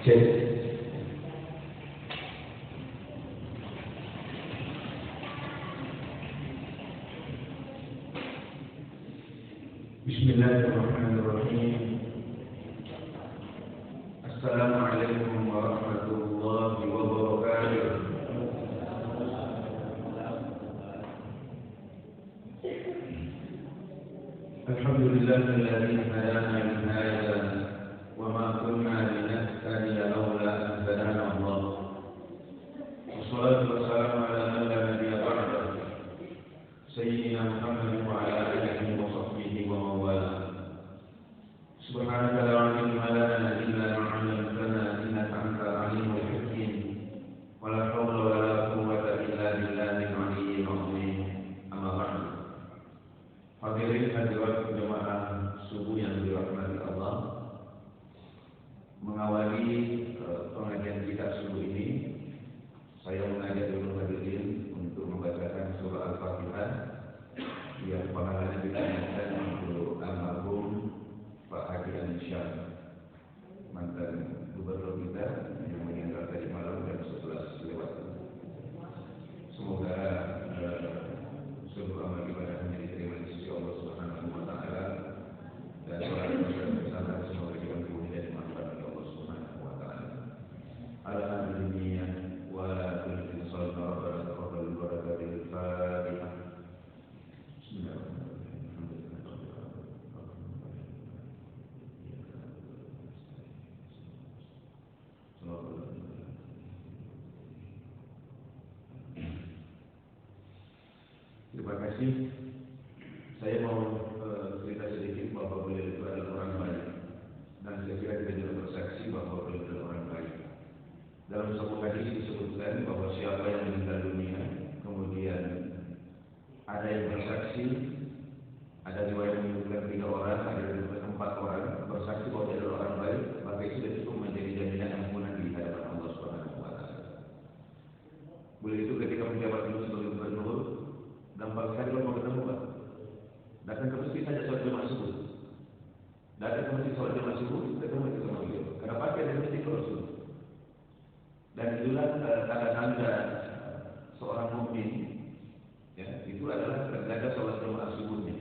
Cek. Bismillahirrahmanirrahim. Assalamualaikum warahmatullahi wabarakatuh. Alhamdulillahilladzi hadana li hadza wa ma kunna linahtadiya laula an hadana Allah. Wassalatu wassalamu ala man la nabiyya ba'dahu. Sayyidina Muhammad wa ala alihi wa sahbihi wa man wala. Subhanaka la ilma lana illa ma 'allamtana innaka antal alimul hakim. Wa la hawla wa la quwwata illa billahil aliyyil 'azim. Amma ba'du. Hadirin hadirat jemaah subuh yang dirahmati Allah, mengawali pengajian kita subuh ini, saya mengajak dulu hadirin untuk membacakan surah Al-Fatihah yang pahalanya ditanyakan untuk almarhum Pak Haji Ansyar, mantan gubernur kita yang meninggal tadi malam jam 11 lewat. Semoga seluruh amal ibadahnya diterima di sisi Allah Subhanahu wa taala dan salat semoga diampuni dan dimaafkan oleh Allah Subhanahu wa taala. Alhamdulillah wa la ilaha illallah wa la ilaha illallah. Terima kasih. Saya mau cerita sedikit bahwa beliau itu adalah orang baik, dan saya kira kita juga bersaksi bahwa beliau adalah orang baik. Dalam sebuah hadis disebutkan bahwa siapa yang meninggal dunia, kemudian ada yang bersaksi, ada riwayat menyebutkan 3 orang, ada yang menyebutkan 4 orang bersaksi bahwa dia adalah orang baik, maka itu sudah cukup menjadi jaminan ampunan di hadapan Allah Subhanahu wa taala. Beliau itu ketika menjabat dulu sebagai gubernur, gampang sekali kalau mau ketemu Pak. Datang ke masjid saja sholat jemaah subuh. Datang ke masjid sholat jemaah subuh, ketemu itu sama beliau. Karena pasti ada masjid kalau subuh. Dan itulah tanda-tanda seorang mukmin, ya, itu adalah terjaga sholat jemaah subuhnya.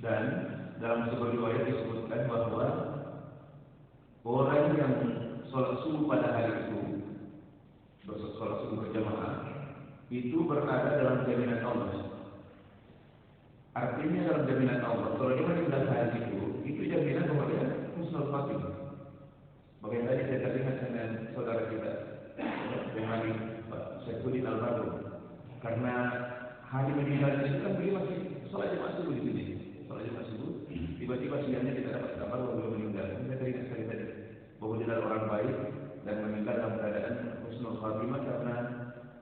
Dan dalam sebuah riwayat disebutkan bahwa orang yang sholat subuh pada hari itu, sholat subuh berjamaah, itu berada dalam jaminan Allah. Artinya dalam jaminan Allah, kalau dia meninggal hari itu jaminan bahwa dia husnul khatimah. Bagaimana tadi saya teringat dengan saudara kita, yang hari Pak Saifuddin Al-Badr, karena hari meninggal itu kan beliau masih sholat jemaah subuh di sini, sholat jemaah subuh. Tiba-tiba siangnya kita dapat kabar bahwa beliau meninggal. Saya teringat sekali tadi bahwa dia adalah orang baik dan meninggal dalam keadaan husnul khatimah, karena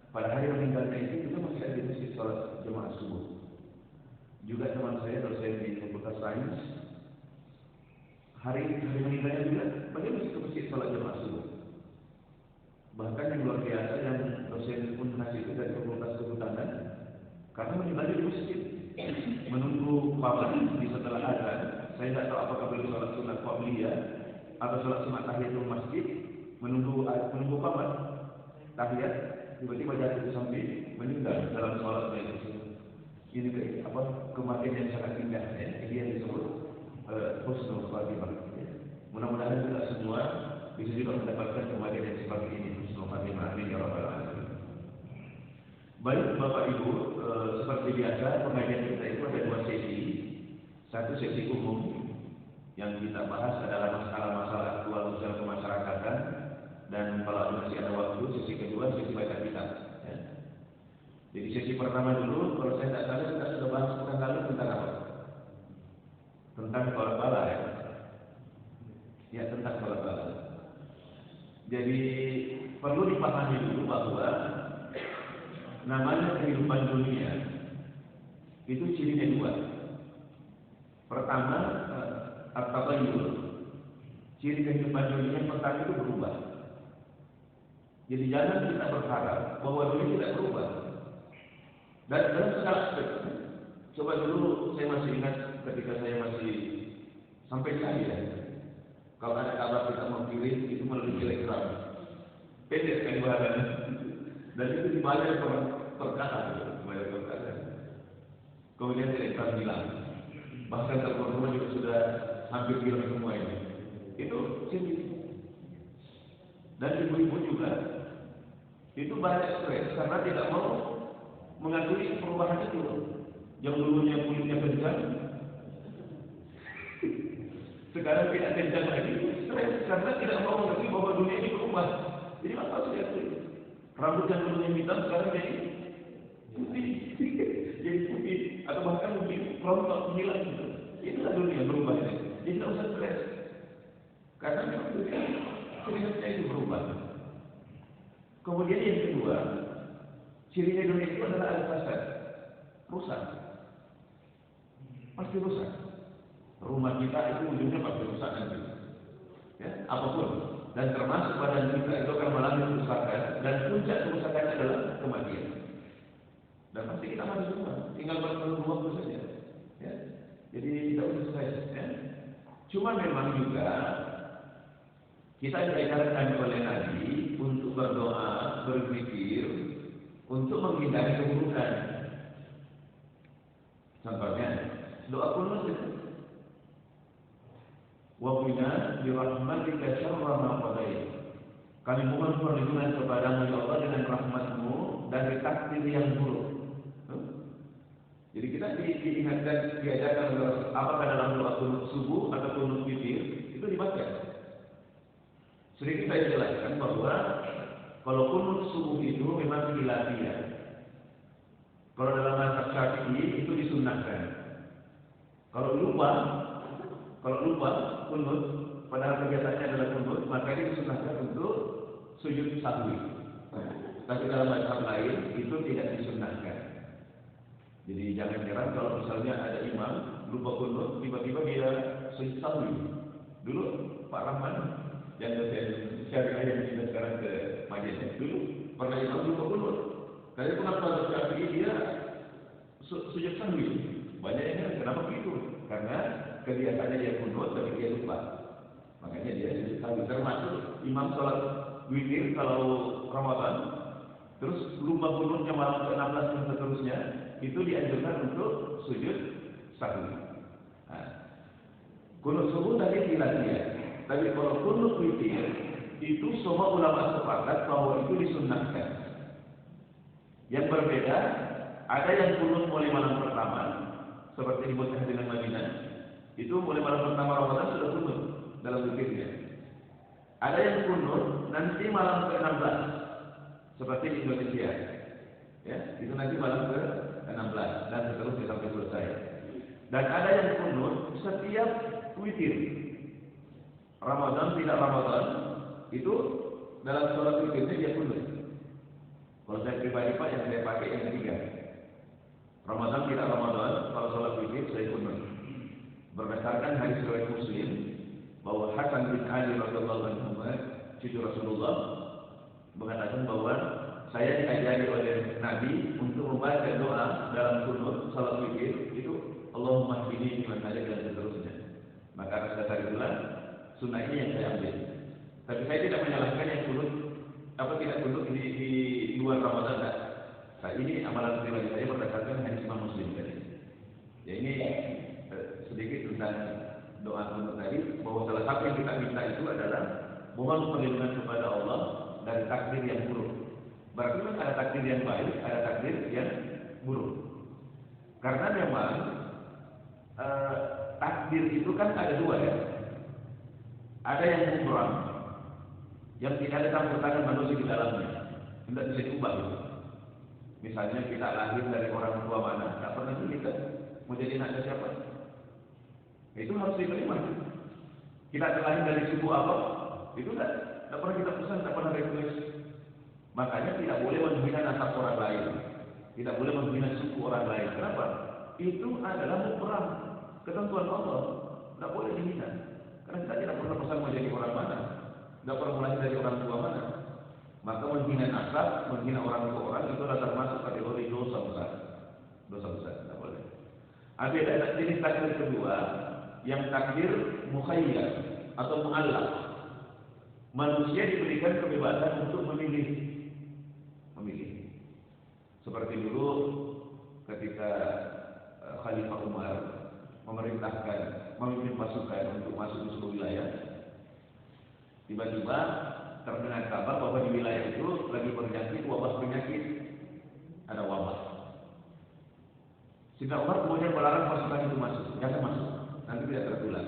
pada hari meninggalnya itu kita masih ada di masjid sholat jemaah subuh. Juga teman saya dosen di Fakultas Sains, hari meninggalnya juga beliau masih ke masjid sholat jemaah subuh. Bahkan yang luar biasa, yang dosen Unhas itu dari Fakultas Kehutanan, karena meninggalnya di masjid, menunggu paman di setelah azan. Saya tidak tahu apakah beliau sholat sunat qabliyah atau sholat sunat tahiyatul masjid, menunggu paman tahiyat. Tiba-tiba jatuh ke samping, meninggal dalam sholatnya itu. Ini kematian yang sangat indah, ya. Ini yang disebut husnul khatimah. Mudah-mudahan kita semua bisa juga mendapatkan kematian yang seperti ini, husnul khatimah. Amin ya rabbal alamin. Baik Bapak Ibu, seperti biasa pengajian kita itu ada 2 sesi. Satu sesi umum yang kita bahas adalah masalah-masalah aktual sosial kemasyarakatan. Dan kalau masih ada waktu, sesi kedua sesi baca kitab. Ya. Jadi sesi pertama dulu, kalau saya tidak salah kita sudah bahas pekan lalu tentang apa? Tentang kolak bala, ya. Ya, tentang kolak bala. Jadi perlu dipahami dulu bahwa namanya kehidupan dunia itu cirinya 2. Pertama, at-taghayyur. Ciri kehidupan dunia yang pertama itu berubah. Jadi jangan kita berharap bahwa dunia tidak berubah. Dan dalam segala aspek. Coba dulu saya masih ingat ketika saya masih sampai saya Kalau ada kabar kita mau kirim, itu melalui telegram. Pendek kan bahannya. Dan itu dibayar per kata, dibayar per kata. Kemudian telegram hilang. Bahkan telepon rumah juga sudah hampir hilang semua ini. Itu sini. Dan ibu-ibu juga itu banyak stres karena tidak mau mengakui perubahan itu. Yang dulunya kulitnya kencang, sekarang tidak kencang lagi, stres karena tidak mau mengakui bahwa dunia ini berubah. Jadi apa harus diakui? Rambut yang dulunya hitam sekarang jadi putih, jadi putih, atau bahkan mungkin rontok hilang gitu. Itulah dunia berubah ini. Jadi tidak usah stres, karena memang dunia cirinya itu berubah. Kemudian yang kedua, cirinya dunia itu adalah al-fasad, rusak. Pasti rusak. Rumah kita itu ujungnya pasti rusak nanti. Ya, apapun. Dan termasuk badan kita itu akan mengalami kerusakan, dan puncak kerusakan adalah kematian. Dan pasti kita mati semua, tinggal menunggu waktu saja. Ya. Jadi tidak usah stres. Ya. Cuma memang juga kita diajarkan oleh Nabi untuk berdoa, berzikir, untuk menghindari keburukan. Contohnya, doa kunut itu. Wa qina bi rahmatika syarra ma qadait. Kami mohon perlindungan kepadamu ya Allah dengan rahmat-Mu dari takdir yang buruk. Jadi kita diingatkan, diajarkan apakah dalam doa kunut subuh atau kunut witir itu dibaca. Sedikit saya jelaskan bahwa kalau kunut subuh itu memang khilafiyah. Kalau dalam mazhab Syafi'i itu disunnahkan. Kalau lupa kunut, padahal kebiasaannya adalah kunut, maka dia disunnahkan untuk sujud sahwi. Tapi dalam mazhab lain itu tidak disunnahkan. Jadi jangan heran kalau misalnya ada imam lupa kunut, tiba-tiba dia sujud sahwi. Dulu Pak Rahman yang dosen syariah yang pindah sekarang ke Madinah, dulu pernah imam lupa kunut. Karena mazhab Syafi'i dia sujud sahwi. Banyak yang heran kenapa begitu? Karena kebiasaannya dia kunut tapi dia lupa. Makanya dia sujud sahwi. Termasuk imam sholat witir kalau Ramadan, terus lupa kunutnya malam ke-16 dan seterusnya, itu dianjurkan untuk sujud sahwi. Nah, kunut subuh tadi khilafiyah. Tapi kalau kunut witir itu semua ulama sepakat bahwa itu disunnahkan. Yang berbeda, ada yang kunut mulai malam pertama, seperti di Mekah dengan Madinah, itu mulai malam pertama Ramadan sudah kunut dalam witirnya. Ada yang kunut nanti malam ke-16, seperti di Indonesia. Ya, itu nanti malam ke-16 dan seterusnya sampai selesai. Dan ada yang kunut setiap witir. Ramadan tidak Ramadan, itu dalam sholat witirnya dia kunut. Kalau saya pribadi Pak, yang saya pakai yang ketiga. Ramadan tidak Ramadan, kalau sholat witir saya kunut. Berdasarkan hadis riwayat Muslim bahwa Hasan bin Ali radhiyallahu anhu, cucu Rasulullah, mengatakan bahwa saya diajari oleh Nabi untuk membaca doa dalam kunut sholat witir itu Allahumma hdini fiman hadait dan seterusnya. Maka atas dasar itulah sunnah ini yang saya ambil. Tapi saya tidak menyalahkan yang kunut tidak kunut di luar Ramadan. Nah, ini amalan pribadi saya berdasarkan hadis Imam Muslim tadi. Ya ini sedikit tentang doa kunut tadi, bahwa salah satu yang kita minta itu adalah mohon perlindungan kepada Allah dari takdir yang buruk. Berarti memang ada takdir yang baik, ada takdir yang buruk. Karena memang takdir itu kan ada dua ya. Ada yang mubram, yang tidak ada campur tangan manusia di dalamnya, tidak bisa diubah itu. Misalnya kita lahir dari orang tua mana, tak pernah kita mau jadi anak siapa, itu harus diterima. Kita terlahir dari suku apa, itu tidak pernah kita pesan, tak pernah request. Makanya tidak boleh menghina nasab orang lain, tidak boleh menghina suku orang lain. Kenapa? Itu adalah mubram, ketentuan Allah, tidak boleh dihina. Karena kita tidak pernah pesan mau jadi orang mana, tidak pernah mulai dari orang tua mana. Maka menghina nasab, menghina orang tua orang itu adalah termasuk kategori dosa besar. Dosa besar, tidak boleh. Ada jenis takdir kedua, yang takdir mukhayyar. atau mu'allaq. Manusia diberikan kebebasan untuk memilih. Seperti dulu ketika Khalifah Umar memerintahkan memimpin pasukan untuk masuk di sebuah wilayah, tiba-tiba terdengar kabar bahwa di wilayah itu lagi berjangkit wabah penyakit, ada wabah. Sehingga Umar kemudian melarang pasukan itu masuk, jangan masuk, nanti tidak tertular.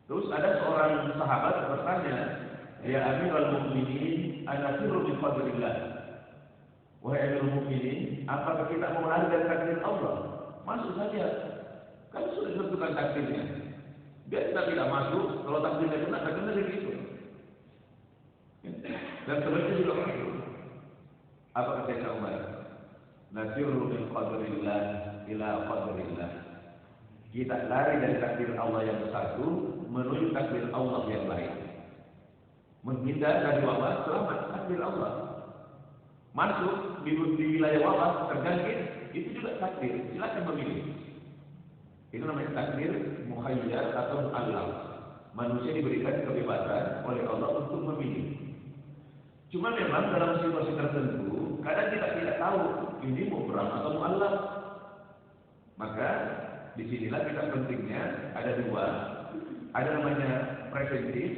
Terus ada seorang sahabat bertanya, ya Amirul Mukminin, ana sirru min fadlillah. Wahai Amirul Mukminin, apakah kita mau lari dari takdir Allah? Masuk saja. Kan sudah ditentukan takdirnya. Biar kita tidak masuk, kalau takdirnya kena, takdirnya begitu. Dan sebenarnya juga begitu. Apa kata Umar? Nasirru min qadrillah ila qadrillah. Kita lari dari takdir Allah yang satu menuju takdir Allah yang lain. Menghindar dari wabah, selamat takdir Allah. Masuk di wilayah wabah terjangkit, itu juga takdir. Silakan memilih. Itu namanya takdir muhayyar atau mu'allaq. Manusia diberikan kebebasan oleh Allah untuk memilih. Cuma memang dalam situasi tertentu, kadang kita tidak tahu ini mau perang atau mu'allaq. Maka disinilah kita pentingnya ada dua. Ada namanya preventif,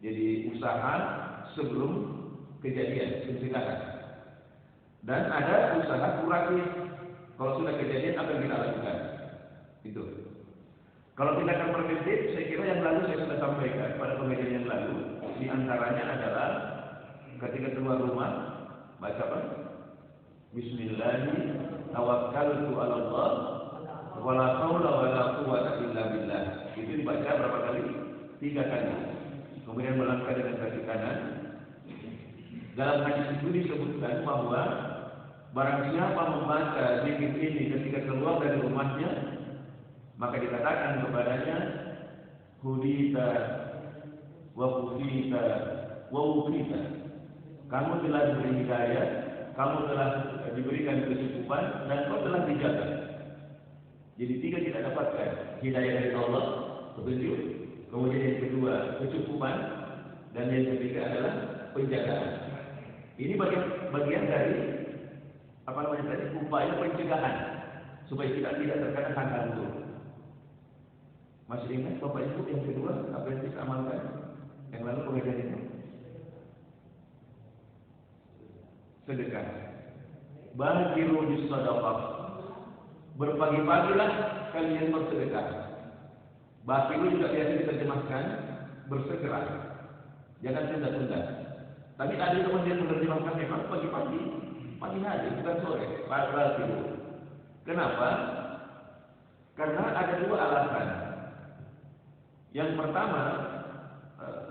jadi usaha sebelum kejadian, pencegahan. Dan ada usaha kuratif. Kalau sudah kejadian, apa yang kita lakukan? Itu. Kalau tindakan preventif, saya kira yang lalu saya sudah sampaikan pada pengajian yang lalu. Di antaranya adalah ketika keluar rumah, baca apa? Bismillahirrahmanirrahim. Tawakkaltu 'ala Allah wa la haula wa la quwwata illa billah. Itu dibaca berapa kali? 3 kali. Kemudian melangkah dengan kaki kanan. Dalam hadis itu disebutkan bahwa barang siapa membaca zikir ini ketika keluar dari rumahnya, maka dikatakan kepadanya, hudita wa kufita wa wukita. Kamu telah diberi hidayah, kamu telah diberikan kecukupan, dan kau telah dijaga. Jadi 3 kita dapatkan, hidayah dari Allah, petunjuk, kemudian yang kedua kecukupan, dan yang ketiga adalah penjagaan. Ini bagian dari apa namanya tadi, upaya pencegahan supaya kita tidak terkena hal-hal buruk. Masih ingat Bapak Ibu yang kedua apa yang kita amalkan yang lalu pengajian itu? Sedekah. Bagiru bis shadaqah. Berpagi-pagilah kalian bersedekah. Bagiru juga biasa diterjemahkan bersegera. Jangan tunda-tunda. Tapi ada yang menerjemahkan memang pagi-pagi, pagi hari, bukan sore. Bagiru. Kenapa? Karena ada 2 alasan. Yang pertama,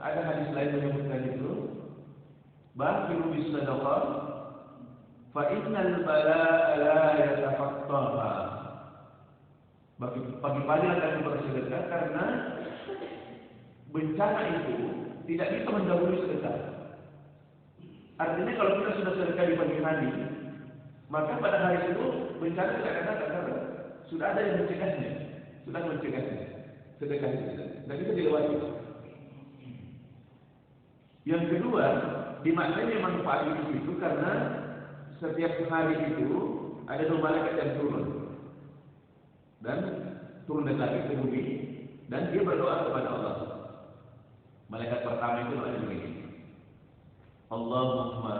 ada hadis lain menyebutkan itu, bagiru bis shadaqah fa innal balaa la yatafattaha. Pagi-pagi akan bersedekah karena bencana itu tidak bisa mendahului sedekah. Artinya kalau kita sudah sedekah di pagi hari, maka pada hari itu bencana tidak akan datang karena sudah ada yang mencegahnya, sedekah itu tidak bisa dilewati. Yang kedua, dimaknai manfaat itu karena setiap hari itu ada 2 malaikat yang turun dari langit ke bumi, dan dia berdoa kepada Allah. Malaikat pertama itu doa begini, Allahumma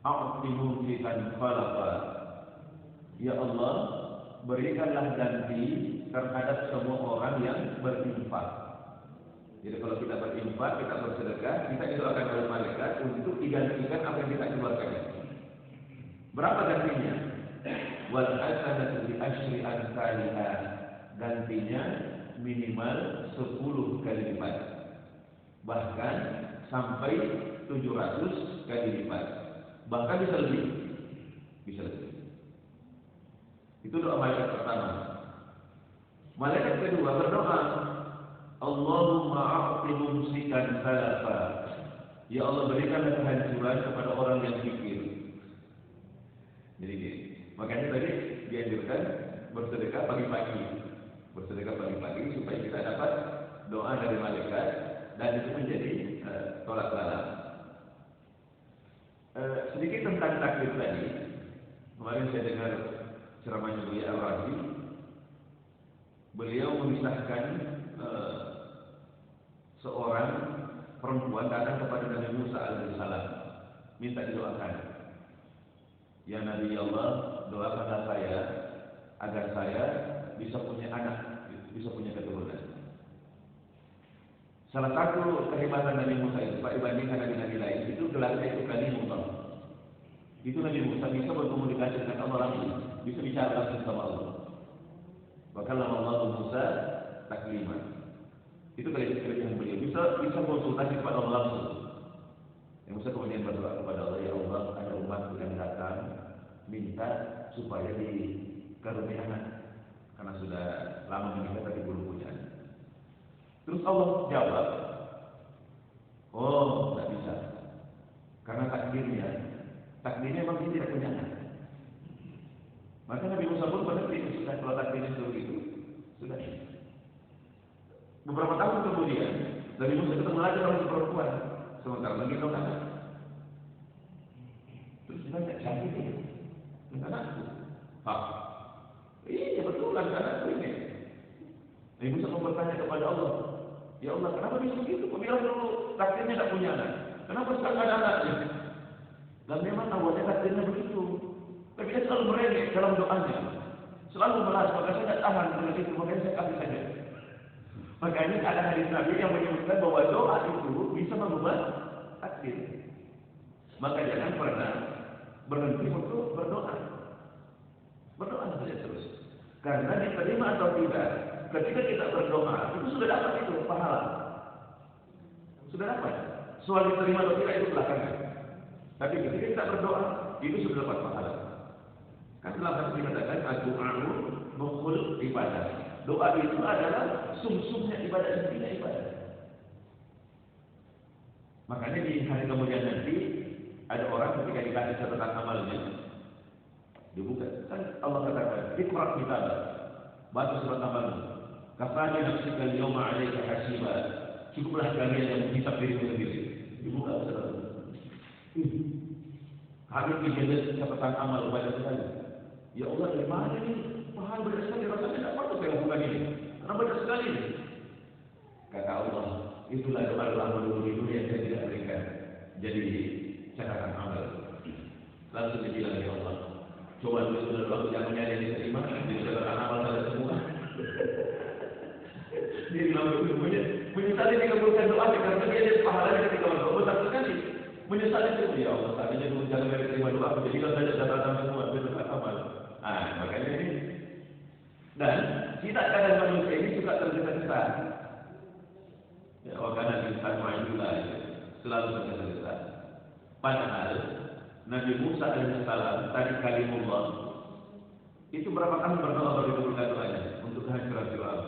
a'ti mumsikan khalaqa. Ya Allah, berikanlah ganti terhadap semua orang yang berinfak. Jadi kalau kita berinfak, kita bersedekah, kita didoakan oleh malaikat untuk digantikan apa yang kita keluarkan. Berapa gantinya? Wal hasanatu bi asyri amsalha. Gantinya minimal 10 kali lipat. Bahkan sampai 700 kali lipat. Bahkan bisa lebih. Itu doa malaikat pertama. Malaikat kedua berdoa, Allahumma a'ti mumsikan salafa. Ya Allah, berikanlah kehancuran kepada orang yang fikir. Jadi makanya tadi dianjurkan bersedekah pagi-pagi. bersedekah pagi-pagi supaya kita dapat doa dari malaikat dan itu menjadi tolak bala. Sedikit tentang takdir tadi. Kemarin saya dengar ceramahnya Buya Al-Razi. Beliau memisahkan seorang perempuan datang kepada Nabi Musa alaihissalam minta didoakan. Ya Nabi Allah, doakanlah saya agar saya bisa punya anak, bisa punya keturunan. Salah satu kehebatan Nabi Musa itu, Pak, dibandingkan nabi-nabi lain, itu gelarnya itu Kalimullah. Itu Nabi Musa bisa berkomunikasi dengan Allah langsung, bisa bicara langsung sama Allah. Bahkan Allah Musa taklima. Itu kelebihan beliau, bisa konsultasi kepada Allah langsung. Yang Musa kemudian berdoa kepada Allah, ya Allah, ada umat yang datang minta supaya dikaruniai anak karena sudah lama menikah tapi belum punya anak. Terus Allah jawab, oh tidak bisa, karena takdirnya memang dia tidak punya anak. Maka Nabi Musa pun berhenti, sudah kalau takdirnya seperti itu, sudah. Beberapa tahun kemudian, Nabi Musa ketemu lagi orang perempuan, sementara lagi tahu anak. Terus dia tanya, siapa ini? Anakku. Iya betul anakku ini. Nabi Musa pun bertanya kepada Allah, ya Allah, kenapa bisa begitu? Kau bilang dulu takdirnya tidak punya anak. Kenapa sekarang ada anaknya? Dan memang awalnya takdirnya begitu. Tapi dia selalu merengek dalam doanya. Selalu melas, maka saya tidak tahan dengan itu, makanya saya kasih saja. Makanya ada hadis Nabi yang menyebutkan bahwa doa itu bisa mengubah takdir. Maka jangan pernah berhenti untuk berdoa. Berdoa saja terus. Karena diterima atau tidak, ketika kita berdoa, itu sudah dapat itu pahala. Sudah dapat. Soal diterima atau tidak itu belakangan. Tapi ketika kita berdoa, itu sudah dapat pahala. Kan dalam hadis dikatakan ad-du'a'u mukhul ibadah. Doa itu adalah sumsumnya ibadah, intinya ibadah. Makanya di hari kemudian nanti ada orang ketika dikasih catatan amalnya dibuka. Kan Allah katakan, "Iqra kitabak." Baca surat amalmu. Kafani nafsika al-yawma 'alaika hasiba. Cukuplah kalian yang menghisap dirimu sendiri. Dibuka surat. Habis dijadikan catatan amal banyak sekali. Ya Allah, dari mana ini? Pahala banyak sekali, rasanya tidak patut saya lakukan ini. Karena banyak sekali ini. Kata Allah, itulah doa-doa melalui itu yang saya tidak berikan. Jadi catatan amal. Langsung dibilang, ya Allah, coba dulu sudah doa jangan yang diterima, jadi catatan amal saja semua. Jadi lama itu menyesali dikabulkan doa karena dia ada pahalanya ketika berdoa besar sekali. Menyesali itu, ya Allah, tadinya dulu jangan diterima doa, jadikan saja catatan semua, catatan amal. Makanya ini. Dan kita kadang manusia ini suka tergesa-gesa. Ya, karena insan majulah selalu tergesa-gesa. Padahal Nabi Musa alaihissalam tadi kalimullah itu berapa tahun berdoa baru dikabulkan doanya untuk kehancuran Fir'aun?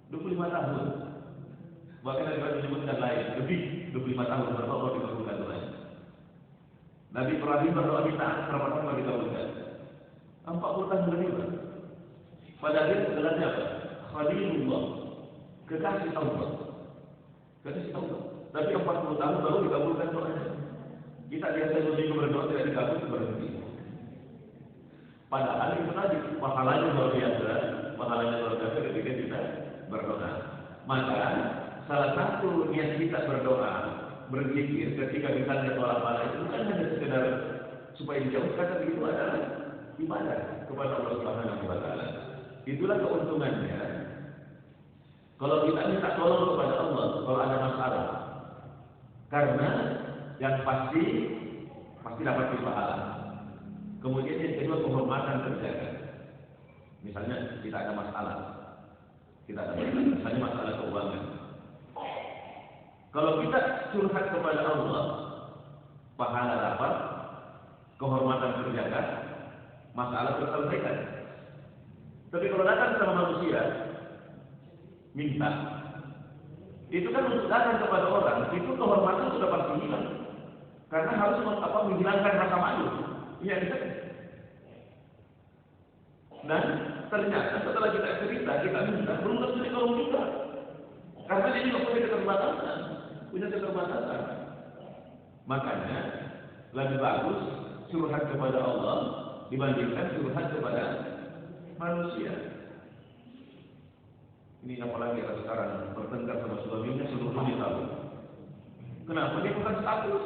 25 tahun. Bahkan Nabi menyebutkan lain lebih 25 tahun berdoa baru dikabulkan doanya. Nabi Ibrahim berdoa minta berapa tahun baru dikabulkan? 40 tahun lebih. Padahal itu gelarnya apa? Khalilullah, kekasih Allah. Kekasih Allah. Tapi 40 tahun baru dikabulkan doanya. Kita biasa minggu berdoa tidak dikabul berhenti. Padahal itu tadi pahalanya luar biasa ketika kita berdoa. Maka salah satu niat kita berdoa, berzikir ketika misalnya tolak bala itu bukan hanya sekedar supaya dijauhkan, tapi itu adalah ibadah kepada Allah Subhanahu wa taala. Itulah keuntungannya. Kalau kita minta tolong kepada Allah kalau ada masalah, karena yang pasti dapat pahala. Kemudian yang kedua penghormatan terjaga. Misalnya kita ada masalah, misalnya masalah keuangan. Kalau kita curhat kepada Allah, pahala dapat, kehormatan terjaga, masalah terselesaikan. Tapi kalau datang sama manusia, minta, itu kan untuk datang kepada orang, itu kehormatan sudah pasti hilang. Karena harus menghilangkan rasa malu. Iya, bisa. Dan ternyata setelah kita cerita, kita minta, belum tentu ditolong juga. Karena dia juga punya keterbatasan. Makanya lebih bagus curhat kepada Allah dibandingkan curhat kepada manusia. Ini apalagi kalau sekarang bertengkar sama suaminya seluruhnya tahu. Kenapa dia bukan status?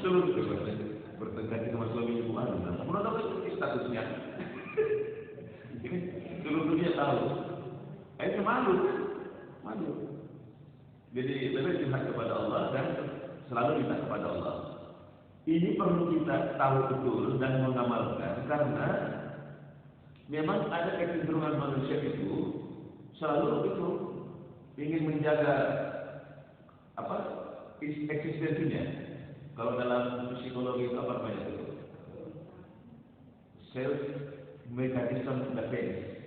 Seluruh bertengkar sama suaminya bukan. Menurut apa itu statusnya? Ini seluruh dunia tahu. Itu malu. Jadi lebih curhat kepada Allah dan selalu minta kepada Allah. Ini perlu kita tahu betul dan mengamalkan karena memang ada kecenderungan manusia itu selalu itu ingin menjaga eksistensinya. Kalau dalam psikologi itu apa namanya itu? Self mechanism defense.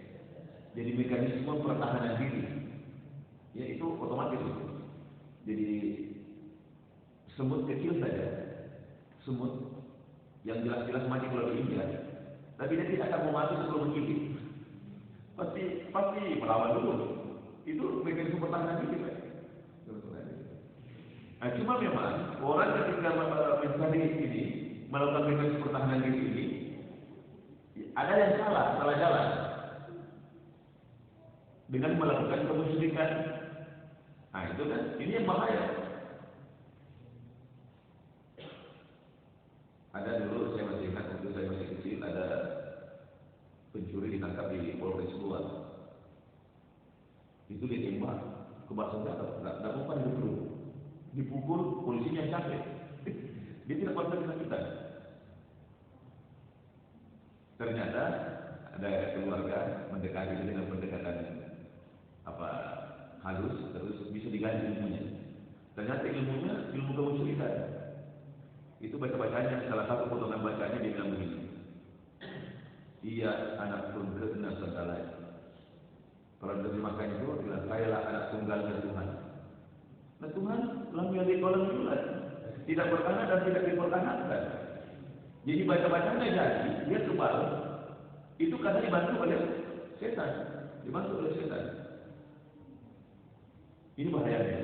Jadi mekanisme pertahanan diri. Ya itu otomatis. Jadi semut kecil saja, semut yang jelas-jelas mati kalau diinjak, tapi dia tidak akan mau mati sebelum menggigit. Pasti melawan dulu. Itu mekanisme pertahanan diri. Nah, cuma memang orang ketika mencari ini, melakukan mekanisme pertahanan diri ini, ada yang salah jalan dengan melakukan kemusyrikan. Nah itu kan, ini yang bahaya. Ada dulu saya masih ingat waktu saya masih kecil ada pencuri ditangkap di Polres Goa. Itu ditembak kebak senjata, nggak mempan hidup. Dipukul polisinya capek. Dia tidak merasa kesakitan. Ternyata ada keluarga mendekati dengan pendekatan halus, terus bisa diganti ilmunya. Ternyata ilmu kemusyrikan. Itu baca-bacanya, salah satu potongan bacanya dia bilang begini. Iya anak tunggal nasakalai. Kalau diterjemahkan itu bilang saya lah anak tunggalnya Tuhan. Nah Tuhan lam yalid wa lam yulad, tidak beranak dan tidak diperanakkan. Jadi baca-bacanya jadi dia kebal. Itu karena dibantu oleh setan. Ini bahayanya.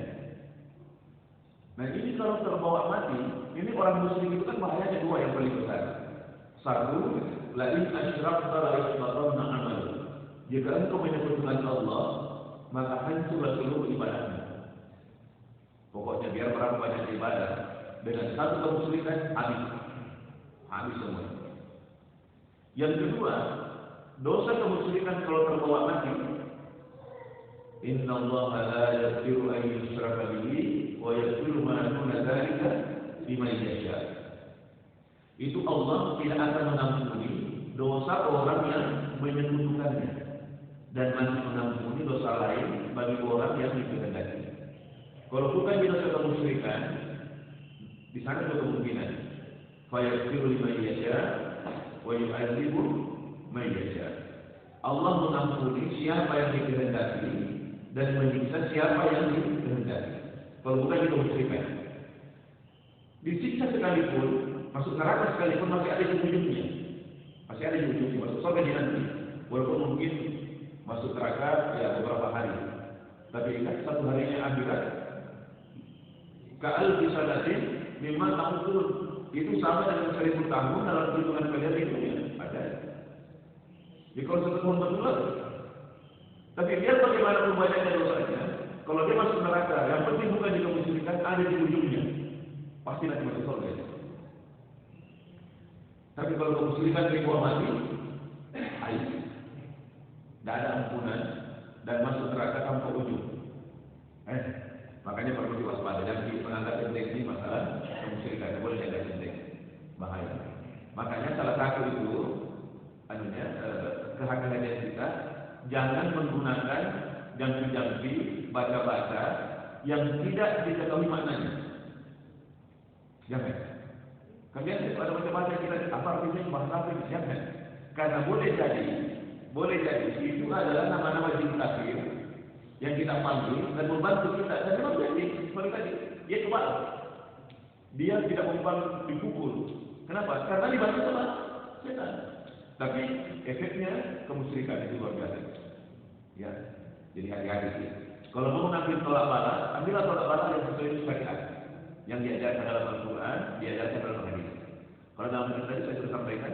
Nah ini kalau terbawa mati, ini orang muslim itu kan bahayanya dua yang paling besar. Satu, lain asyrakta la yahbatanna amal. Jika engkau menyebutkan Allah, maka hancurlah seluruh ibadahmu. Pokoknya biar orang banyak ibadah, dengan satu kemusyrikan habis semua. Yang kedua, dosa kemusyrikan kalau terbawa mati, Inna Allah la yaghfiru an yushraka bihi wa yaghfiru ma duna dzalika liman yasha. Itu Allah tidak akan mengampuni dosa orang yang menyekutukannya dan masih mengampuni dosa lain bagi orang yang dikehendaki. Kalau bukan dosa kemusyrikan, di sana ada kemungkinan fa yaghfiru liman yasha wa yu'adzibu man yasha. Allah mengampuni siapa yang dikehendaki dan menyiksa siapa yang dikehendaki. Kalau bukan itu kemusyrikan. Disiksa sekalipun, masuk neraka sekalipun masih ada di ujungnya. Masuk surga di nanti. Walaupun mungkin masuk neraka ya beberapa hari. Tapi ingat satu harinya akhirat. Ka'al bisadatin mimma ta'udun. Itu sama dengan 1000 tahun dalam hitungan kalian di dunia. Ada. Jadi kalau 1 tahun berulang. Tapi biar bagaimana banyaknya dosanya, kalau dia masuk neraka, yang penting bukan di kemusyrikan, ada di ujungnya. Pasti nanti masuk surga. Tapi kalau kemusyrikan dibawa mati, tidak ada ampunan dan masuk neraka tanpa ujung. Makanya perlu diwaspada. Jangan menganggap enteng ini masalah kemusyrikan. Boleh jaga enteng, bahaya. Makanya salah satu itu, kehati-hatian kita. Jangan menggunakan jampi-jampi baca-baca yang tidak diketahui maknanya. Jangan. Kemudian pada baca-baca kita apa artinya bahasa apa ini? Jangan. Karena boleh jadi itu adalah nama-nama jin kafir yang kita panggil dan membantu kita. Dan memang jadi seperti tadi dia kebal. Dia tidak mempan dipukul, Kenapa? Karena dibantu sama setan. Tapi efeknya kemusyrikan itu luar biasa. Ya, jadi hati-hati. Kalau mau ngambil tolak bala, ambillah tolak bala yang sesuai syariat, yang diajarkan dalam Al-Quran, diajarkan dalam hadis. Kalau dalam hadis tadi saya sudah sampaikan,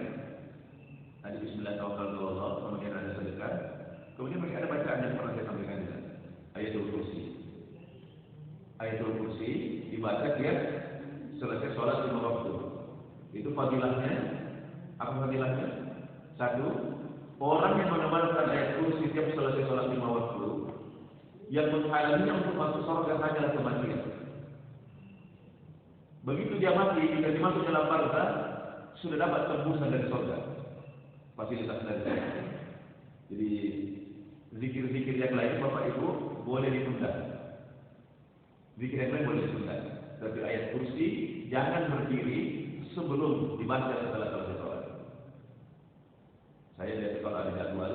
tadi Bismillah tawakkaltu Allah, kemudian ada sedekah, kemudian masih ada bacaan yang pernah saya sampaikan juga, ayatul kursi. Ayatul kursi dibaca tiap selesai sholat 5 waktu. Itu fadilahnya, apa fadilahnya? Satu, orang yang mengamalkan ayat kursi tiap selesai sholat 5 waktu, yang menghalanginya untuk masuk surga hanyalah kematian. Begitu dia mati, jika dimasuk dalam barzah, sudah dapat tembusan dari surga, fasilitas dari surga. Jadi zikir-zikir yang lain Bapak Ibu boleh ditunda. Zikir yang lain boleh ditunda. Tapi ayat kursi jangan berdiri sebelum dibaca setelah selesai sholat. Saya lihat kalau ada jadwal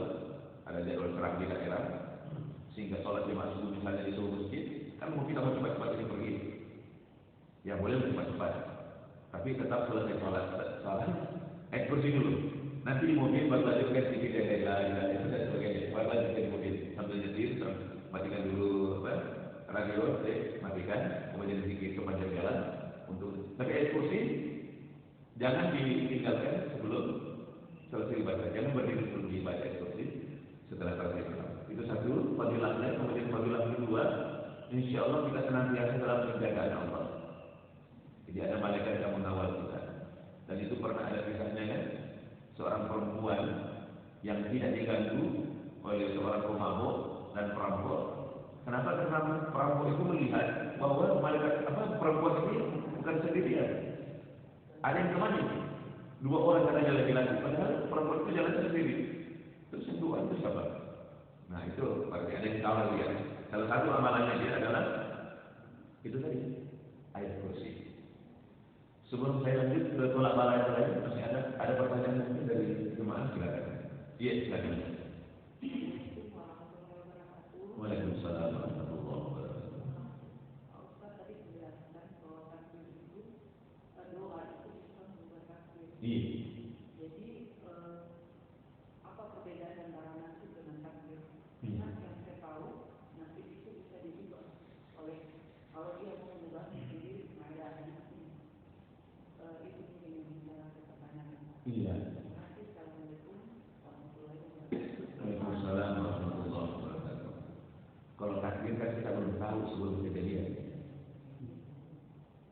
serang di daerah, sehingga sholat jemaah subuh misalnya di sebuah masjid, kan mau kita mau cepat-cepat ini pergi, ya boleh cepat-cepat, tapi tetap selesai sholat kursi dulu. Nanti di mobil baru lanjutkan sedikit dan sebagainya, baru lanjutkan di mobil sambil nyetir, matikan dulu radio, matikan, kemudian sedikit sepanjang jalan untuk. Tapi ayat kursi jangan ditinggalkan sebelum selesai dibaca, jangan berdiri sebelum dibaca ayat kursi setelah selesai sholat. Itu satu fadilahnya. Kemudian fadilah kedua, insya Allah kita senantiasa dalam penjagaan Allah. Jadi ada malaikat yang mengawal kita. Dan itu pernah ada kisahnya kan, seorang perempuan yang tidak diganggu oleh seorang pemabuk dan perampok. Kenapa? Karena perampok itu melihat bahwa malaikat perempuan ini bukan sendirian, ada yang temani. 2 orang katanya laki-laki, padahal perempuan itu jalan sendiri. Terus yang 2 itu siapa? Nah itu berarti ada yang kawal dia. Salah satu amalannya dia adalah itu tadi, ayat kursi. Sebelum saya lanjut ke tolak bala yang lain, masih ada pertanyaan mungkin dari jemaah, silakan. Iya, silakan. Waalaikumsalam warahmatullahi wabarakatuh. Iya. Iya. Waalaikumsalam warahmatullahi wabarakatuh. Kalau takdir kan kita belum tahu sebelum kejadian.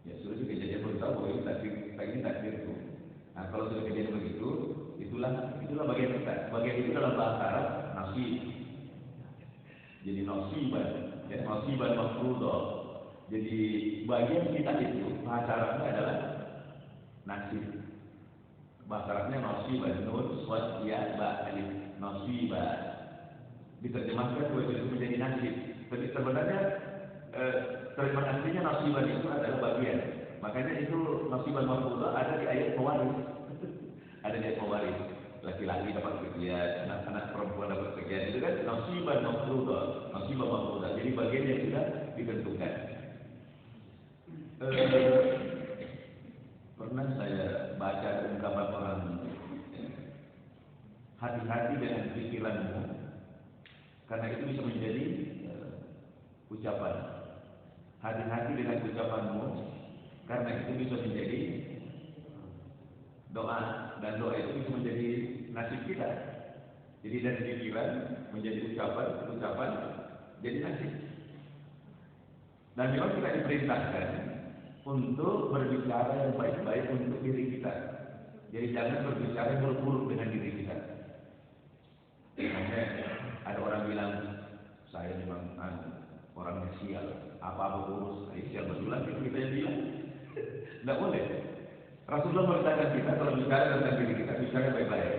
Ya sudah kejadian belum tahu bahwa ini takdir itu. Nah kalau sudah kejadian begitu, itulah bagian kita. Bagian itu dalam bahasa Arab nasib. Jadi nasiban, ya nasiban mafruḍah. Jadi bagian kita itu bahasa Arabnya adalah nasib. Bahasa Arabnya nasiban, nun, shad, ya, ba, alif, nasiban. Diterjemahkan itu menjadi nasib. Tapi sebenarnya terjemahan aslinya nasiban itu adalah bagian. Makanya itu nasiban mafruḍah ada di ayat pewaris. Ada di ayat pewaris. Laki-laki dapat sekian, anak-anak perempuan dapat sekian. Itu kan nasiban mafruḍah, nasiban mafruḍah. Jadi bagian yang sudah ditentukan. Pernah saya baca ungkapan orang, hati-hati dengan pikiranmu, karena itu bisa menjadi ucapan. Hati-hati dengan ucapanmu, karena itu bisa menjadi doa, dan doa itu bisa menjadi nasib kita. Jadi dari pikiran menjadi ucapan jadi nasib. Dan memang kita diperintahkan untuk berbicara yang baik-baik untuk diri kita. Jadi jangan berbicara buruk-buruk dengan diri kita. Misalnya ada orang bilang, saya memang orangnya sial, apa-apa urus, sial betulan, itu kita yang bilang. Tidak boleh. Rasulullah merintahkan kita kalau bicara tentang diri kita, bicara baik-baik.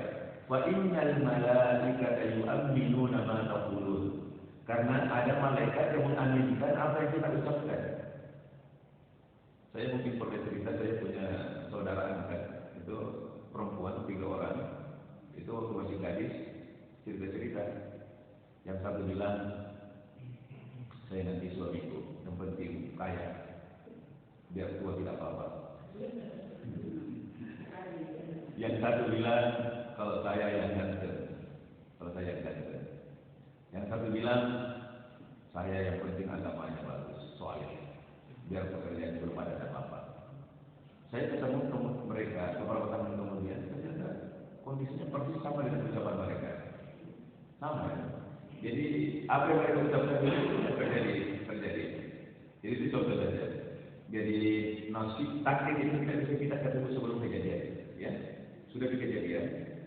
Wa innal malaikata yu'minuna ma taqulun. Karena ada malaikat yang mengaminkan apa yang kita ucapkan. Saya mungkin pernah cerita, saya punya saudara angkat, itu perempuan 3 orang. Itu waktu masih gadis, cerita-cerita. Yang satu bilang, saya nanti suamiku, yang penting kaya, biar tua tidak apa-apa. Yang satu bilang kalau saya yang ganteng, kalau saya yang ganteng. Yang satu bilang saya yang penting agamanya bagus, soalnya biar pekerjaan belum ada apa-apa. Saya ketemu mereka beberapa tahun kemudian, ternyata kondisinya persis sama dengan ucapan mereka, sama ya. Jadi apa yang mereka ucapkan itu terjadi. Jadi itu contoh saja. Jadi nasib takdir itu tidak bisa kita ketemu sebelum kejadian, ya sudah kejadian.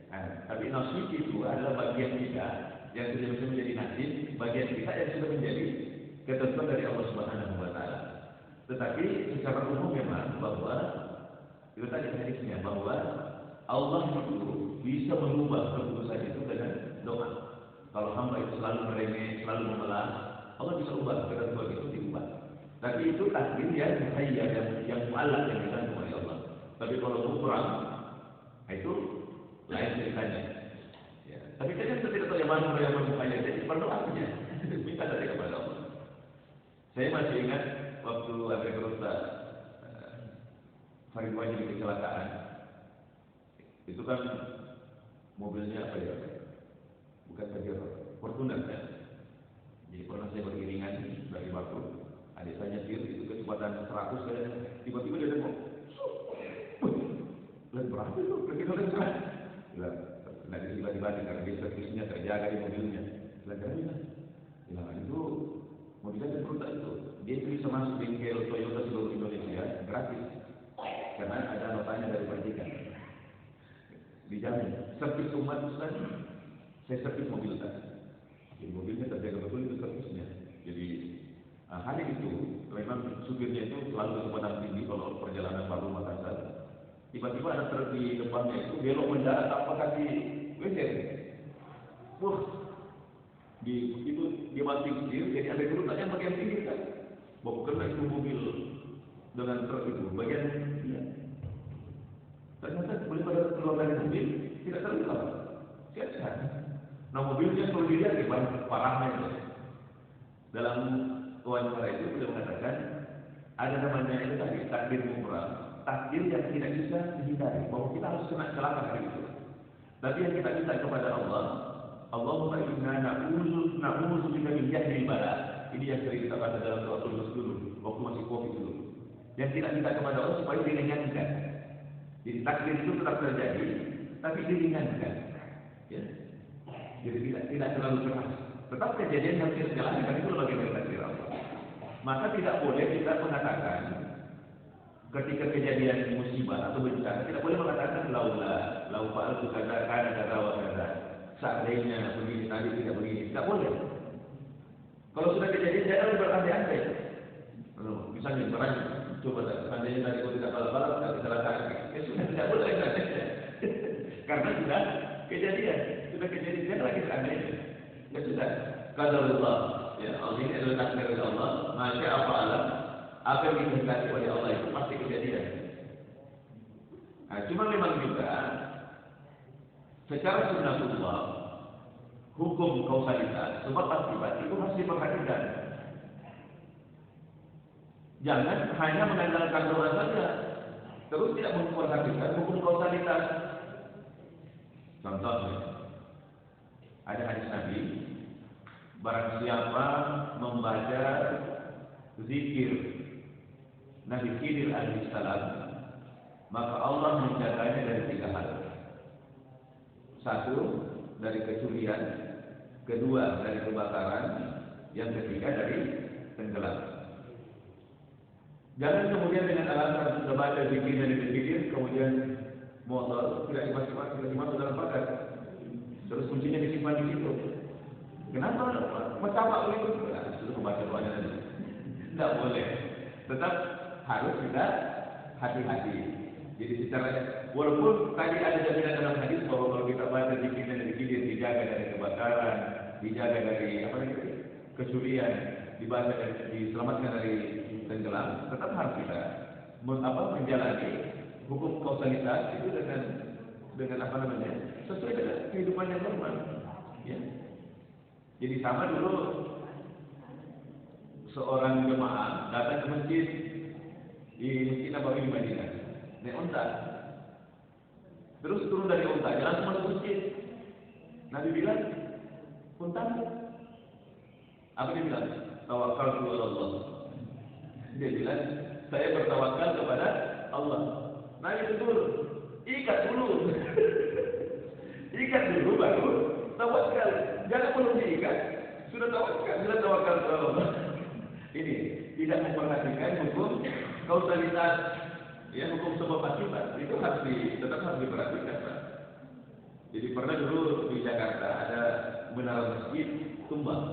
Nah, tapi nasib itu adalah bagian kita yang sudah bisa menjadi nasib, bagian kita yang sudah menjadi ketentuan dari Allah Subhanahu Wa Taala. Tetapi secara umum memang bahwa itu tadi hadisnya bahwa Allah itu bisa mengubah keputusan itu dengan doa. Kalau hamba itu selalu merengek, selalu mengelak, Allah bisa ubah ketentuan itu diubah. Tapi itu takdir yang muhayyar, yang mu'allaq yang digantung oleh Allah. Tapi kalau kurang, itu lain ceritanya. Ya. Tapi kita tidak tahu yang mana yang muhayyar. Jadi berdoa saja, minta saja kepada Allah. Saya masih ingat waktu ada kerusak Farid Wajib kecelakaan. Itu kan mobilnya apa ya? Bukan Pajero, Fortuner kan. Jadi pernah saya beriringan dari Batu. Adik saya nyetir itu kecepatan 100 saya tiba-tiba dia tengok. Lihat berapa itu? Begitu kencang. Bilang, nanti tiba-tiba karena dia servisnya terjaga di mobilnya. Bilang, itu mobilnya terus itu. Dia bisa masuk bengkel Toyota seluruh Indonesia gratis. Karena ada notanya dari percikan. Dijamin. Servis umat Ustaz, saya servis mobil tadi. Jadi mobilnya terjaga betul itu servisnya. Jadi hal itu memang supirnya itu selalu kecepatan tinggi kalau perjalanan Palu Makassar. Tiba-tiba ada truk di depannya itu belok mendarat tanpa kasih geser. Itu dia banting setir, jadi ada kerusakan bagian pinggir kan. Bawa kena itu mobil dengan truk itu bagian dia. Ternyata boleh pada keluar dari mobil tidak terluka, sehat. Nah mobilnya kalau dilihat di parahnya itu. Dalam wawancara itu beliau mengatakan ada namanya itu tadi takdir mukrah, takdir yang tidak bisa dihindari bahwa kita harus kena celaka hari itu. Tapi yang kita minta kepada Allah, Allahumma inna na'udzubika min jahdil bala. Ini yang sering kita baca dalam doa Qunut dulu, waktu masih Covid dulu. Yang kita minta kepada Allah supaya diringankan. Jadi takdir itu tetap terjadi, tapi diringankan. Ya. Jadi tidak terlalu keras. Tetap kejadian yang kita jalani kan itu bagian dari takdir Allah. Maka tidak boleh kita mengatakan ketika kejadian musibah atau bencana tidak boleh mengatakan lau fa'altu kada kada wa kada. Seandainya begini tadi tidak begini, tidak boleh. Kalau sudah kejadian jangan berandai-andai. Misalnya barang coba seandainya tadi kalau tidak balap-balap tidak kecelakaan, ya sudah tidak boleh kan? Karena sudah kejadian jangan lagi seandainya. Ya sudah, qadarullah. Ya, Allah ini adalah takdir dari Allah. Masya Allah, apa yang dikehendaki oleh Allah itu pasti kejadian. Nah, cuma memang juga secara sunnatullah, hukum kausalitas, sebab akibat itu harus diperhatikan. Jangan hanya mengandalkan doa saja, terus tidak memperhatikan hukum kausalitas. Contohnya, ada hadis Nabi, barang siapa membaca zikir Nabi Khidir alaihissalam, maka Allah menjaganya dari 3 hal. 1, dari kecurian, 2, dari kebakaran, yang ketiga dari tenggelam. Jangan kemudian dengan alasan sudah baca zikir dan dipikir, kemudian motor tidak dimasuk dalam pagar. Terus kuncinya disimpan di situ. Kenapa? Mencapai begitu. Nah, sudah membaca doanya tadi. Tidak boleh. Tetap harus kita hati-hati. Jadi secara walaupun tadi ada jaminan dalam hadis bahwa kalau kita baca zikir dan dipikir dijaga dari kebakaran, dijaga dari kecurian, dibaca dan diselamatkan dari tenggelam, tetap harus kita menjalani hukum kausalitas itu dengan sesuai dengan kehidupan yang normal. Ya. Jadi sama dulu seorang jemaah datang ke masjid di Masjid Nabawi di Madinah, naik onta. Terus turun dari untanya langsung masuk masjid. Nabi bilang, untamu. Apa dia bilang? Tawakkaltu ala Allah. Dia bilang, saya bertawakal kepada Allah. Nabi betul, ikat dulu. Ikat dulu baru tawakal. Jangan belum diikat, sudah tawakal. Sudah tawakal kepada Allah. Ini tidak memperhatikan hukum kausalitas, ya, hukum sebab akibat. Itu tetap harus diperhatikan, Pak. Jadi pernah dulu di Jakarta ada menara masjid tumbang.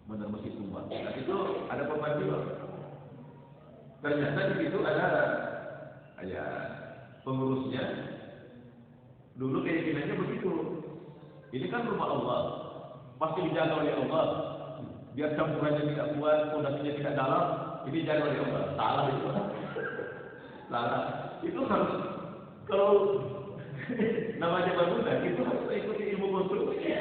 Menara masjid tumbang. Dan itu ada korban jiwa. Ternyata di situ ada pengurusnya. Dulu keyakinannya begitu. Ini kan rumah Allah, pasti dijaga oleh Allah. Biar campurannya tidak kuat, fondasinya tidak dalam, ini dijaga oleh Allah. Salah itu. Salah. Itu harus, kalau namanya bangunan, itu harus ikuti ilmu konstruksi.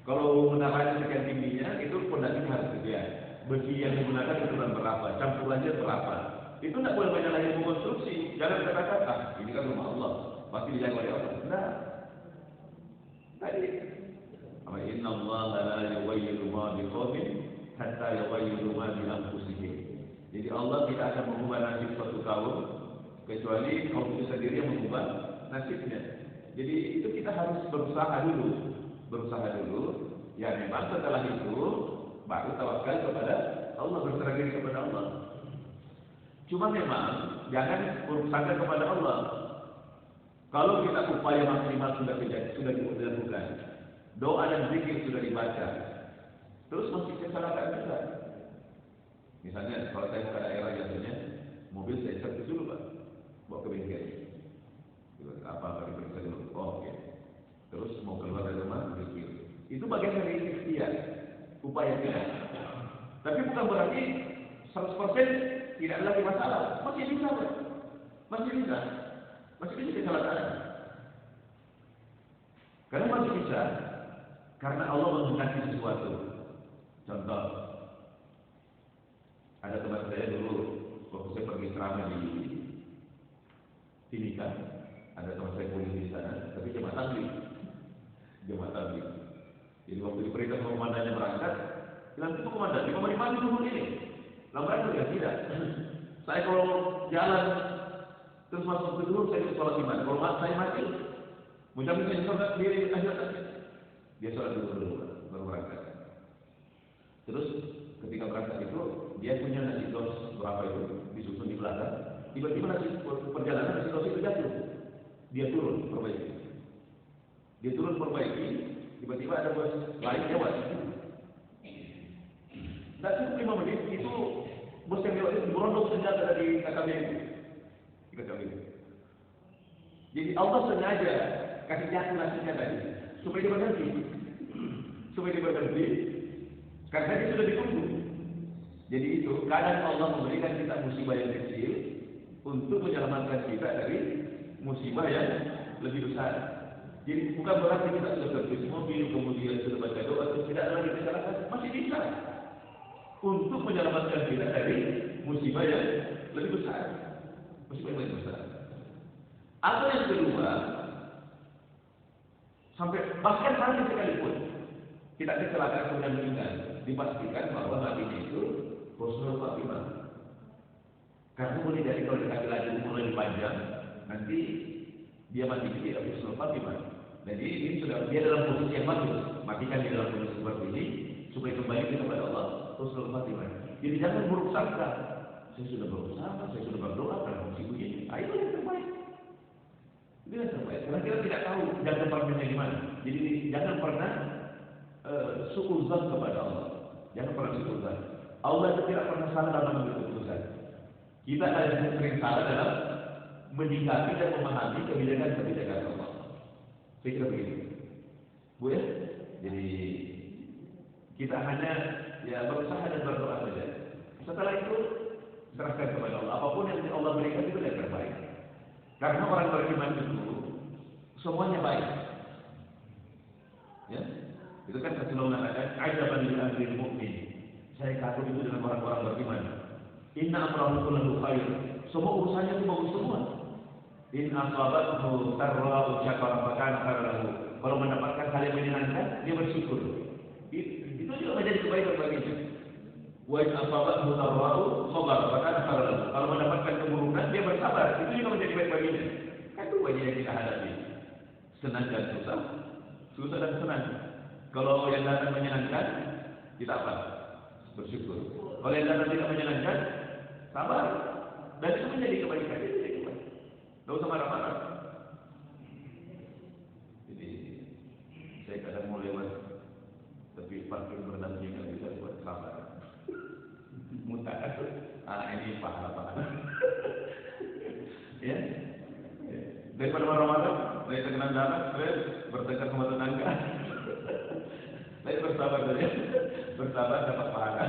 Kalau menaranya sekian tingginya, itu fondasinya harus sekian. Besi yang digunakan ukuran berapa, campurannya berapa. Itu tidak boleh menyalahi ilmu konstruksi. Jangan katakan, ini kan rumah Allah, pasti dijaga oleh Allah. Nah, tadi, Inna Allah la yughayyiru ma biqaumin hatta yughayyiru ma bi anfusihim. Jadi Allah tidak akan mengubah nasib suatu kaum kecuali kaum itu sendiri yang mengubah nasibnya. Jadi itu kita harus berusaha dulu. Ya memang setelah itu baru tawakal kepada Allah, berserah diri kepada Allah. Cuma memang jangan berusaha kepada Allah. Kalau kita upaya maksimal sudah dilakukan, doa dan zikir sudah dibaca, terus masih kesalahan juga. Misalnya kalau saya ke daerah biasanya mobil saya servis dulu, Pak, bawa ke bengkel. Apa diperiksa dulu? Oh, oke. Terus mau keluar dari rumah zikir. Itu bagian dari ikhtiar, upaya kita. Tapi bukan berarti 100% tidak ada lagi masalah. Masih bisa, Pak. Masih bisa kesalahan. Karena masih bisa, karena Allah menghendaki sesuatu. Contoh, ada teman saya dulu waktu saya pergi ceramah di Timika, ada teman saya kuliah di sana, tapi jemaah tabligh. Jadi waktu diperintah komandannya berangkat, bilang itu komandan, di mana dulu ini? Lambat ya tidak. Saya kalau jalan terus masuk ke dulu, saya sholat di mana? Kalau saya mati, menjamin saya sholat di akhirat. Dia sholat dulu baru berangkat. Terus ketika berangkat itu dia punya nasi dos berapa itu disusun di belakang. Tiba-tiba nasi perjalanan nasi dos itu jatuh. Dia turun perbaiki. Tiba-tiba ada bos lain lewat. Tidak cukup 5 menit itu bos yang lewat itu berondong senjata dari KKB itu. Jadi Allah sengaja kasih jatuh nasinya tadi supaya dia berhenti, karena dia sudah ditunggu. Jadi itu kadang Allah memberikan kita musibah yang kecil untuk menyelamatkan kita dari musibah yang lebih besar. Jadi bukan berarti kita sudah servis mobil kemudian sudah baca doa terus tidak ada lagi kesalahan, masih bisa untuk menyelamatkan kita dari musibah yang lebih besar. Atau yang kedua, sampai bahkan mati sekalipun kita kecelakaan kemudian meninggal, dipastikan bahwa matinya itu husnul khatimah. Karena boleh jadi kalau dikasih lagi umur lebih panjang, nanti dia mati tidak husnul khatimah. Jadi ini sudah dia dalam posisi yang bagus, matikan dia dalam posisi seperti ini supaya kembali kepada Allah husnul khatimah. Jadi jangan buruk sangka. Saya sudah berusaha, saya sudah berdoa, karena musibah begini. Itu yang terbaik. Itu yang terbaik. Karena kita tidak tahu jangan pernah gimana. Jadi jangan pernah suudzon kepada Allah. Jangan pernah suudzon. Allah itu tidak pernah salah dalam mengambil keputusan. Kita yang sering salah dalam menyikapi dan memahami kebijakan Allah. Saya kira begitu, Bu ya. Jadi kita hanya berusaha dan berdoa saja. Setelah itu serahkan kepada Allah. Apapun yang Allah berikan itu yang terbaik. Karena orang beriman itu semuanya baik. Ya, itu kan Rasulullah mengatakan, "Ajaban lil amril mu'min." Saya kagum itu dengan orang-orang beriman. Inna amrahu kulluhu khair. Semua urusannya itu bagus semua. In asabathu sarra'u syakara fakana khairan lahu. Kalau mendapatkan hal yang menyenangkan, dia bersyukur. Itu juga menjadi kebaikan baginya. Wa in asabathu darra'u sabara fakana khairan lahu. Kalau mendapatkan keburukan, dia bersabar. Itu juga menjadi baik baginya. Kan itu wajah yang kita hadapi. Senang dan susah, susah dan senang. Kalau yang datang menyenangkan, kita apa? Bersyukur. Kalau yang datang tidak menyenangkan, sabar. Dan itu menjadi kebaikan. Itu menjadi kebaikan. Tidak usah marah-marah. Jadi saya kadang mau lewat, tapi parkir berdampingan bisa buat sabar. Mudah. Ini pahala-pahala. Ya. Daripada marah-marah, baik tekanan darah, stres, bertengkar sama tetangga. Baik bersabar saja, bersabar dapat pahala.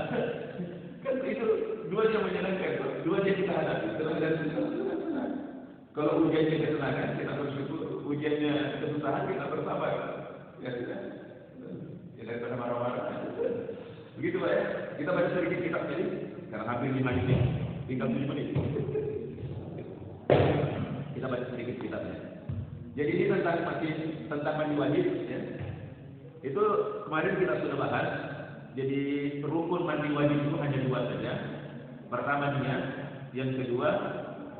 Kan itu dua yang menyenangkan, dua yang kita hadapi, senang dan susah. Kalau ujiannya kesenangan, kita bersyukur. Ujiannya kesusahan, kita bersabar. Ya sudah. Ya daripada marah-marah. Begitu Pak ya. Kita baca sedikit kitab tadi, karena hampir 5 menit, tinggal 7 menit. Kita baca sedikit kitabnya. Jadi ini tentang mandi wajib ya. Itu kemarin kita sudah bahas. Jadi rukun mandi wajib itu hanya 2 saja. Pertama niat, yang kedua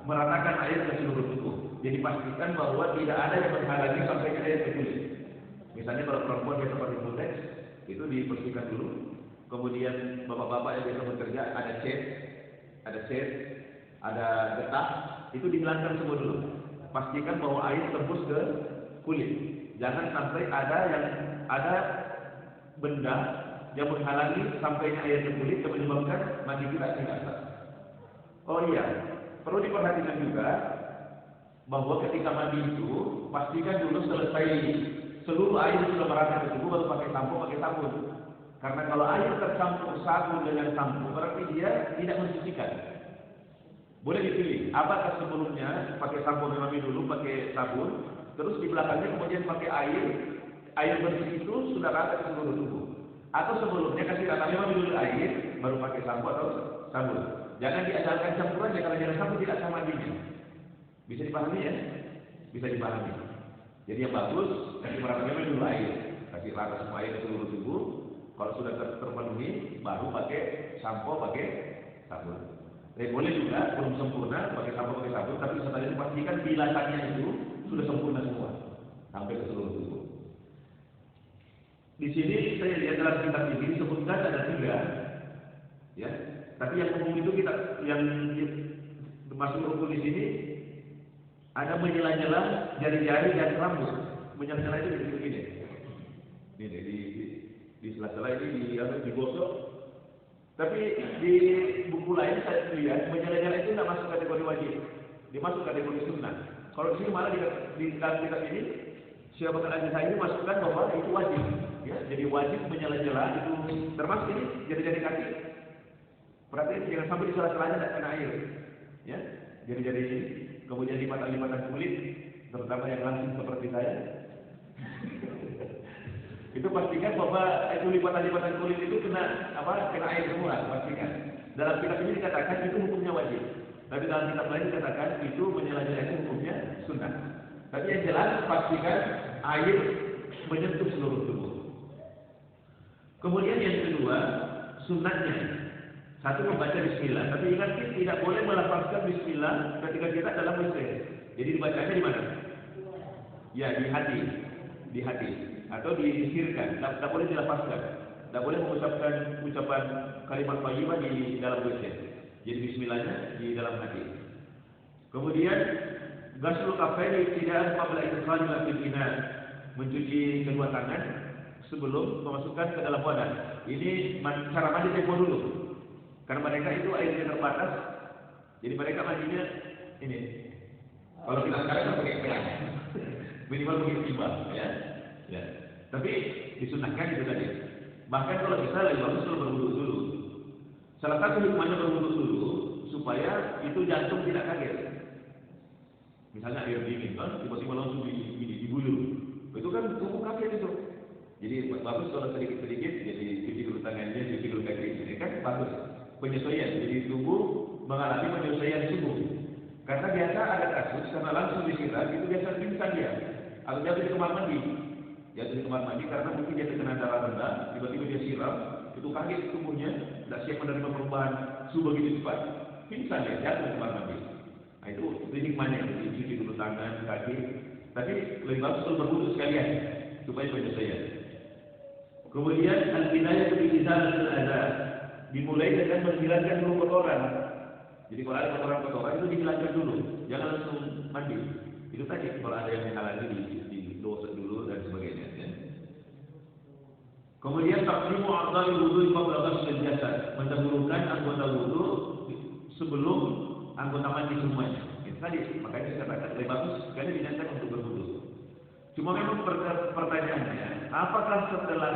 meratakan air ke seluruh tubuh. Jadi pastikan bahwa tidak ada yang menghalangi sampai ke air ke kulit. Misalnya kalau perempuan biasa pakai kutex, itu dibersihkan dulu. Kemudian bapak-bapak yang biasa bekerja ada cat, ada getah, itu dihilangkan semua dulu. Pastikan bahwa air tembus ke kulit. Jangan sampai ada benda yang menghalangi sampainya air ke kulit yang menyebabkan mandi kita tidak sah. Oh iya, perlu diperhatikan juga bahwa ketika mandi itu pastikan dulu selesai seluruh air sudah merata ke tubuh baru pakai sabun. Karena kalau air tercampur sabun dengan sampo berarti dia tidak mensucikan. Boleh dipilih, apakah sebelumnya pakai sampo mandi dulu, pakai sabun, terus di belakangnya kemudian pakai air bersih itu sudah rata ke seluruh tubuh. Atau sebelumnya kasih rata mandi dulu air, baru pakai sampo atau sabun. Jangan diajarkan campurannya karena jangan sampai tidak sama mandinya. Bisa dipahami ya? Bisa dipahami. Jadi yang bagus, kasih rata mandi dulu air, kasih rata semua air ke seluruh tubuh. Kalau sudah terpenuhi, baru pakai sampo, pakai sabun. Boleh juga, belum sempurna, pakai sampo, pakai sabun, tapi setelah itu pastikan bilasannya itu sudah sempurna semua, sampai ke seluruh tubuh. Di sini saya lihat dalam kitab ini disebutkan ada 3, ya. Tapi yang umum itu kita yang masuk rukun di sini ada menyela-nyela jari-jari dan rambut. Menyela-nyela itu begini. Ini di sela-sela ini digosok. Tapi di buku lain saya lihat menyela-nyela itu tidak masuk kategori wajib, dimasuk kategori sunnah. Kalau di sini malah di dalam kitab ini Syekh Bakar Al-Jazari ini masukkan bahwa itu wajib, ya. Jadi wajib menyela-nyela itu termasuk ini jari-jari kaki. Berarti jangan sampai di sela-selanya tidak kena air, ya. Jari-jari ini, kemudian lipatan-lipatan kulit, terutama yang langsing seperti saya. Itu pastikan bahwa itu lipatan-lipatan kulit itu kena air semua, pastikan. Dalam kitab ini dikatakan itu hukumnya wajib. Tapi dalam kitab lain dikatakan itu menyela-nyela itu hukumnya sunnah. Tapi yang jelas pastikan air menyentuh seluruh tubuh. Kemudian yang kedua, sunnahnya. Satu membaca bismillah, tapi ingat tidak boleh melafazkan bismillah ketika kita dalam WC. Jadi dibacanya di mana? Ya, di hati. Atau disirkan, tidak boleh dilafazkan. Tidak boleh mengucapkan ucapan kalimat thayyibah di dalam WC. Jadi bismillahnya di dalam hati. Kemudian ghaslul kafaini tidak qabla idkhalil fil ina, mencuci kedua tangan sebelum memasukkan ke dalam wadah. Ini cara mandi tempo dulu. Karena mereka itu airnya terbatas. Jadi mereka mandinya ini. Kalau kita sekarang pakai pena. Minimal pakai timbal, ya. Ya. Tapi disunahkan itu tadi. Bahkan kalau bisa lebih bagus kalau berwudu dulu. Salah satu hikmahnya berwudu dulu supaya itu jantung tidak kaget. Misalnya air dingin kan, tiba-tiba langsung diguyur. Itu kan tubuh kaget itu. Jadi bagus kalau sedikit-sedikit, jadi cuci dulu tangannya, cuci dulu kaki. Ini kan bagus. Penyesuaian. Jadi tubuh mengalami penyesuaian subuh. Karena biasa ada kasus karena langsung disiram besar, itu biasa pingsan dia, atau jatuh di kamar mandi. Jatuh di kamar mandi karena mungkin dia terkena darah rendah, tiba-tiba dia siram, itu kaget tubuhnya, tidak siap menerima perubahan suhu begitu cepat, pingsan dia, jatuh di kamar mandi. Nah, itu hikmahnya, dicuci dulu tangan, kaki, tapi lebih bagus kalau berwudu sekalian supaya penyelesaian. Kemudian al-bidayah bi izalatil adza, dimulai dengan menghilangkan dulu kotoran. Jadi kalau ada kotoran-kotoran itu dihilangkan dulu, jangan langsung mandi. Itu tadi kalau ada yang menghalangi di dosa dulu dan sebagainya. Ya. Kemudian taqdimu a'dha'i wudu qabla ghusl jasad, mendahulukan anggota wudu sebelum anggota mandi semuanya. Itu tadi, makanya saya katakan lebih bagus sekali dinyatakan untuk berwudu. Cuma memang pertanyaannya, apakah setelah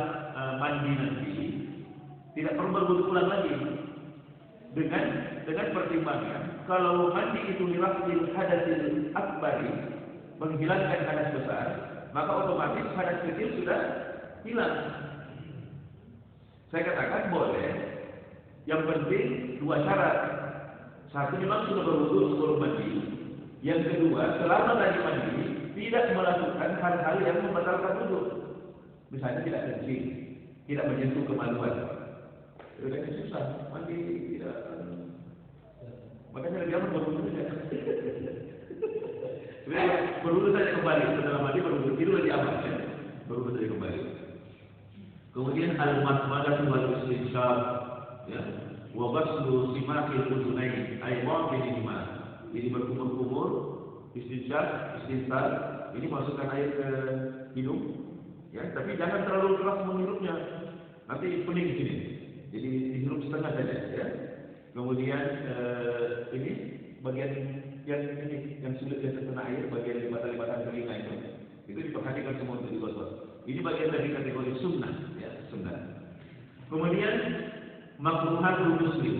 mandi nanti tidak perlu berwudu ulang lagi? Dengan pertimbangan, kalau mandi itu lirafil hadatsil akbari, menghilangkan hadas besar, maka otomatis hadas kecil sudah hilang. Saya katakan boleh, yang penting dua syarat. Satu, memang sudah berwudu sebelum mandi. Yang kedua, selama tadi mandi tidak melakukan hal-hal yang membatalkan wudu. Misalnya tidak kencing, tidak menyentuh kemaluan. Itu susah, mandi tidak. Makanya lebih aman berwudu saja. Berwudu saja kembali, setelah mandi berwudu itu lebih aman ya. Berwudu saja kembali. Kemudian al-madmadah wal istinsyaq, ya. Wa ghuslu simakil udunain ay mawqinihima. Jadi berkumur-kumur, istinsar, ini masukkan air ke hidung, ya, tapi jangan terlalu keras menghirupnya, nanti pening di sini. Jadi dihirup setengah saja, ya. Kemudian ini bagian yang ini yang sulit yang terkena air, bagian lipatan-lipatan telinga itu diperhatikan semua untuk digosok. Ini bagian dari kategori sunnah, ya, sunnah. Kemudian makruhatul muslim,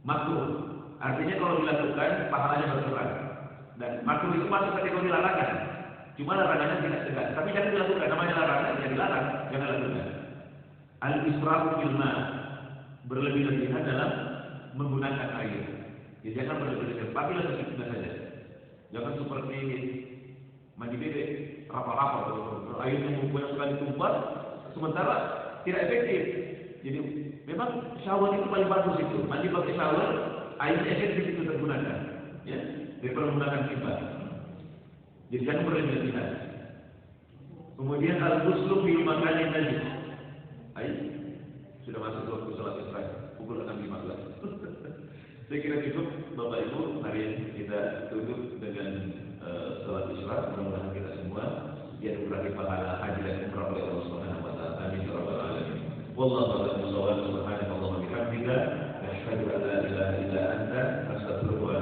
makruh. Artinya kalau dilakukan pahalanya berkurang. Dan makruh itu masuk kategori larangan. Cuma larangannya tidak tegas. Tapi jangan dilakukan. Namanya larangan, yang dilarang, jangan lakukan. Al-israfu fil ma', berlebih-lebihan dalam menggunakan air. Ya, jangan berlebih-lebihan. Pakailah secukupnya saja. Jangan seperti mandi bebek, rapal-rapal. Airnya banyak sekali tumpah, sementara tidak efektif. Jadi memang shower itu paling bagus itu. Mandi pakai shower, airnya efektif itu tergunakan, ya, daripada menggunakan timba. Jadi jangan berlebihan. Kemudian al-ghuslu fil makanin najis. Air sudah masuk waktu salat isya, pukul 6.15. Saya kira cukup, Bapak Ibu, hari kita tutup dengan salat isya. Mudah-mudahan kita semua dianugerahi pahala haji dan umrah oleh Allah Subhanahu wa taala. Amin ya rabbal alamin. Wallahu a'lam bishawab. Subhanakallahumma wa bihamdika, asyhadu an la ilaha illa anta, astaghfiruka